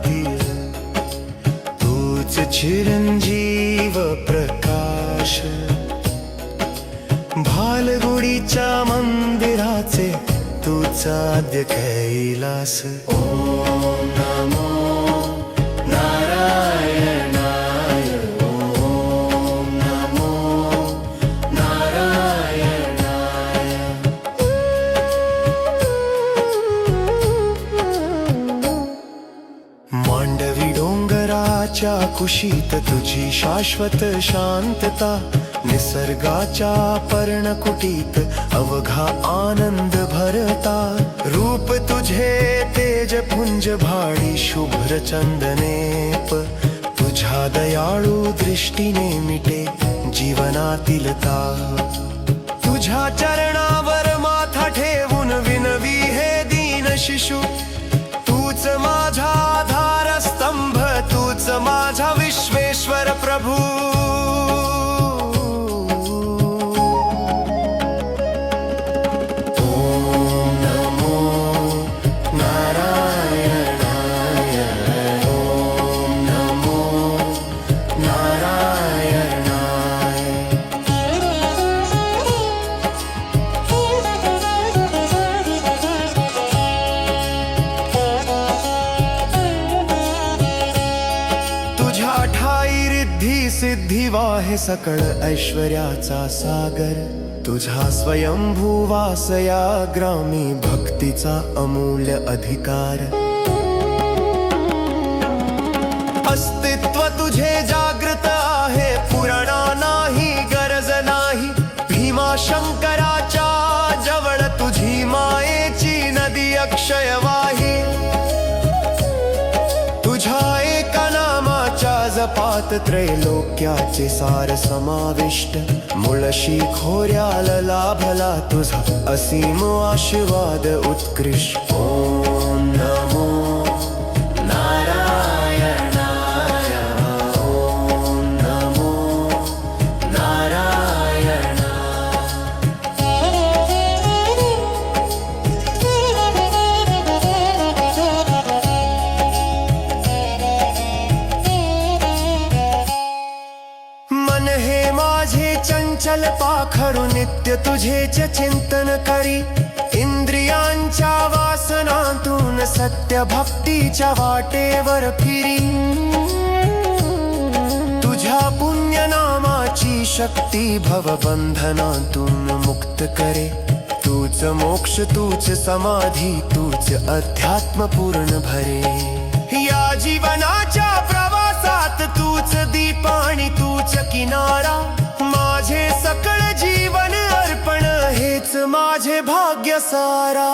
धिय तूच चिरंजीव प्रकाश भालगुडीच्या मंदिराचे तूच आद्य कैलास ओम नमो नारायणाय ओम नमो नारायणाय मांडवी डोंगराच्या कुशीत तुझी शाश्वत शांतता निसर्गाच्या पर्णकुटीत अवघा आनंद भरता रूप तुझे तेजपुंज भाडी शुभ्र चंदनेप तुझ्या दयाळू दृष्टीने मिटे जीवनातील ताप तुझ्या चरणावर माथा ठेवून विनवी हे दीन शिशु तूच माझा आधारस्तंभ तूच माझा विश्वेश्वर प्रभू सिद्धी वाहे सकळ ऐश्वर्याचा सागर तुझा स्वयंभू वास या ग्रामी भक्तीचा अमूल्य अधिकार अस्तित्व तुझे जागृत आहे पुराणा नाही गरज नाही भीमा शंकराच्या जवळ तुझी मायेची नदी अक्षयवाही तुझ्या एका नामाच्या जपात त्रैलोक्याचे सार समाविष्ट मुळशी खोऱ्याला लाभला तुझा असीम आशीर्वाद उत्कृष्ट ओम नमो नारायणाय ओम नमो नारायणाय मन हे माझे चंचल पाखरू नित्य तुझेच चिंतन करी इंद्रियांच्या वासनातून सत्य भक्तीच्या वाटेवर फिरी तुझ्या पुण्य नामाची शक्ती भवबंधनातून मुक्त करे तूच मोक्ष तूच समाधी तूच अध्यात्म पूर्ण भरे या जीवनाच्या प्रवासात तूच दीप आणि तूच किनारा माझे सकळ जीवन अर्पण हेच माझे भाग्य सारा।